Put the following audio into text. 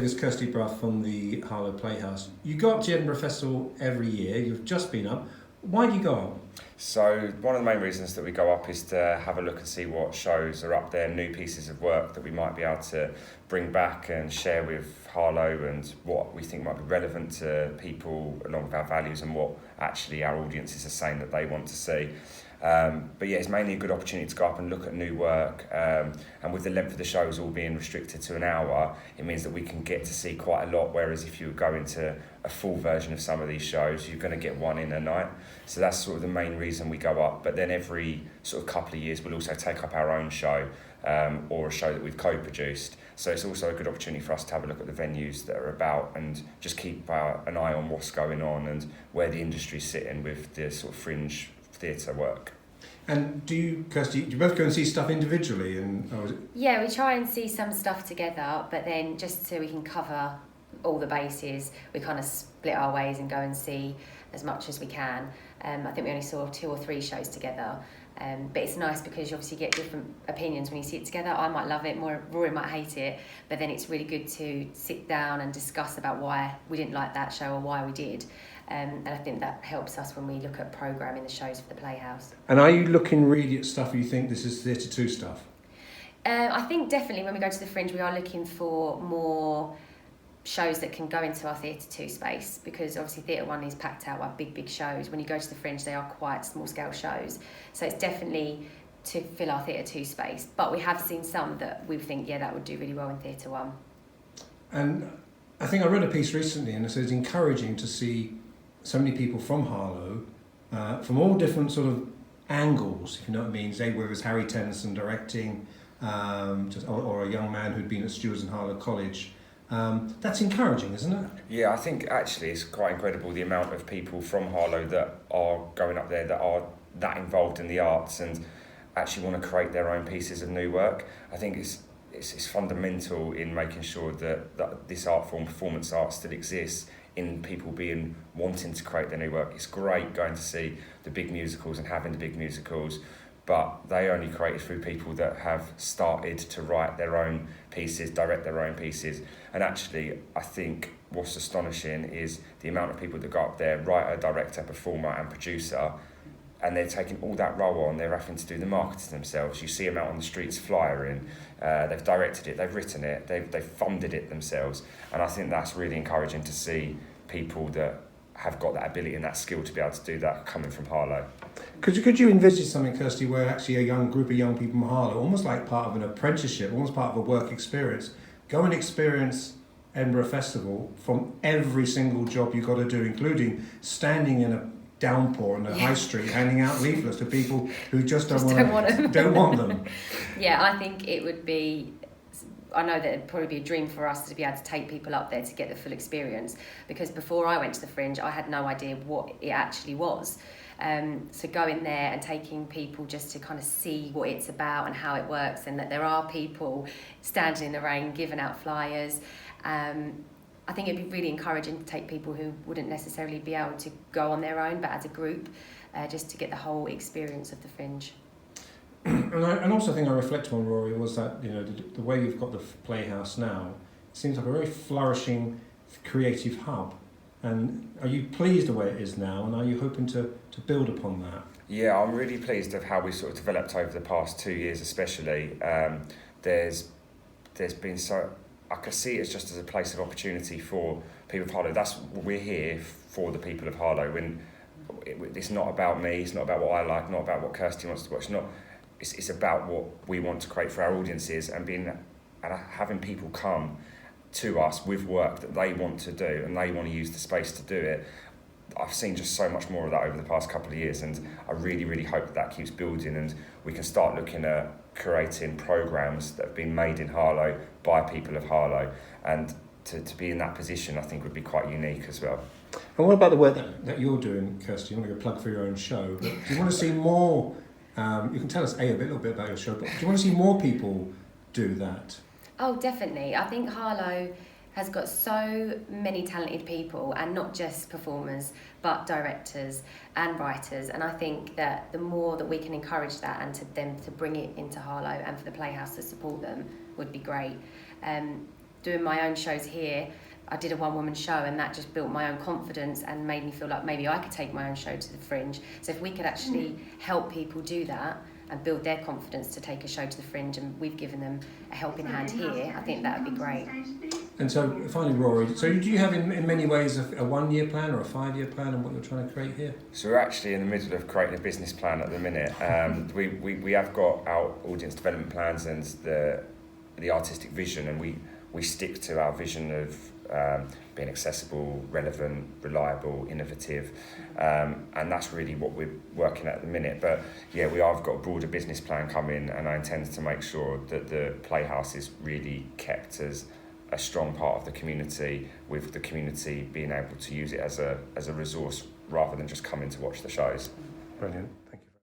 is Kirsty Brough from the Harlow Playhouse. You go up to the Edinburgh Festival every year. You've just been up. Why do you go up? So one of the main reasons that we go up is to have a look and see what shows are up there, new pieces of work that we might be able to bring back and share with Harlow, and what we think might be relevant to people along with our values and what actually our audiences are saying that they want to see. But yeah, it's mainly a good opportunity to go up and look at new work, and with the length of the shows all being restricted to an hour, it means that we can get to see quite a lot, whereas if you go into a full version of some of these shows, you're going to get one in a night. So that's sort of the main reason we go up. But then every sort of couple of years we'll also take up our own show, or a show that we've co-produced. So it's also a good opportunity for us to have a look at the venues that are about and just keep an eye on what's going on and where the industry's sitting with the sort of fringe theatre work. And do you, Kirsty, do you both go and see stuff individually? Yeah, we try and see some stuff together, but then just so we can cover all the bases, we kind of split our ways and go and see as much as we can. I think we only saw 2 or 3 shows together. But it's nice because you obviously get different opinions when you see it together. I might love it, Rory might hate it, but then it's really good to sit down and discuss about why we didn't like that show or why we did. And I think that helps us when we look at programming the shows for the Playhouse. And are you looking really at stuff you think this is Theatre 2 stuff? I think definitely when we go to the Fringe, we are looking for more shows that can go into our Theatre 2 space, because obviously Theatre 1 is packed out by big shows. When you go to the Fringe, they are quite small scale shows. So it's definitely to fill our Theatre 2 space. But we have seen some that we think, yeah, that would do really well in Theatre 1. And I think I read a piece recently and it says it's encouraging to see so many people from Harlow, from all different sort of angles, if you know what I mean. Say whether it's Harry Tennyson directing, or a young man who'd been at Stewards and Harlow College. That's encouraging, isn't it? Yeah, I think actually it's quite incredible the amount of people from Harlow that are going up there that are that involved in the arts and actually want to create their own pieces of new work. I think it's fundamental in making sure that this art form, performance art, still exists in people wanting to create their new work. It's great going to see the big musicals and having the big musicals, but they only created through people that have started to write their own pieces, direct their own pieces. And actually, I think what's astonishing is the amount of people that go up there, writer, director, performer and producer, and they're taking all that role on, they're having to do the marketing themselves. You see them out on the streets flyering, they've directed it, they've written it, they've funded it themselves. And I think that's really encouraging to see people that have got that ability and that skill to be able to do that coming from Harlow. Could you envisage something, Kirsty, where actually a young group of young people from Harlow, almost like part of an apprenticeship, almost part of a work experience, go and experience Edinburgh Festival from every single job you've got to do, including standing in a downpour on the high street handing out leaflets to people who just don't want them. Yeah, I think it would be, I know that it'd probably be a dream for us to be able to take people up there to get the full experience, because before I went to the Fringe I had no idea what it actually was. So going there and taking people just to kind of see what it's about and how it works, and that there are people standing in the rain giving out flyers. I think it'd be really encouraging to take people who wouldn't necessarily be able to go on their own, but as a group, just to get the whole experience of the Fringe. And also, I think I reflected on, Rory, was that the way you've got the Playhouse now, it seems like a very flourishing creative hub. And are you pleased the way it is now, and are you hoping to build upon that? Yeah, I'm really pleased of how we sort of developed over the past 2 years, especially. There's been so, I can see it just as a place of opportunity for people of Harlow. We're here for the people of Harlow. It's not about me, it's not about what I like, not about what Kirsty wants to watch. It's about what we want to create for our audiences, and having people come to us with work that they want to do and they want to use the space to do it. I've seen just so much more of that over the past couple of years, and I really, really hope that keeps building and we can start looking at creating programmes that have been made in Harlow by people of Harlow, and to be in that position I think would be quite unique as well. And what about the work that you're doing, Kirsty? You want to go plug for your own show, but do you want to see more, you can tell us a little bit about your show, but do you want to see more people do that? Oh, definitely. I think Harlow has got so many talented people, and not just performers, but directors and writers. And I think that the more that we can encourage that and to them to bring it into Harlow and for the Playhouse to support them would be great. doing my own shows here, I did a one-woman show, and that just built my own confidence and made me feel like maybe I could take my own show to the Fringe. So if we could actually help people do that and build their confidence to take a show to the Fringe, and we've given them a helping hand here, I think that would be great. And so finally, Rory, so do you have in many ways a 1-year plan or a 5-year plan on what you're trying to create here? So we're actually in the middle of creating a business plan at the minute. We have got our audience development plans and the artistic vision, and we stick to our vision of being accessible, relevant, reliable, innovative, and that's really what we're working at the minute. But yeah, I've got a broader business plan coming, and I intend to make sure that the Playhouse is really kept as a strong part of the community, with the community being able to use it as a resource rather than just coming to watch the shows. Brilliant.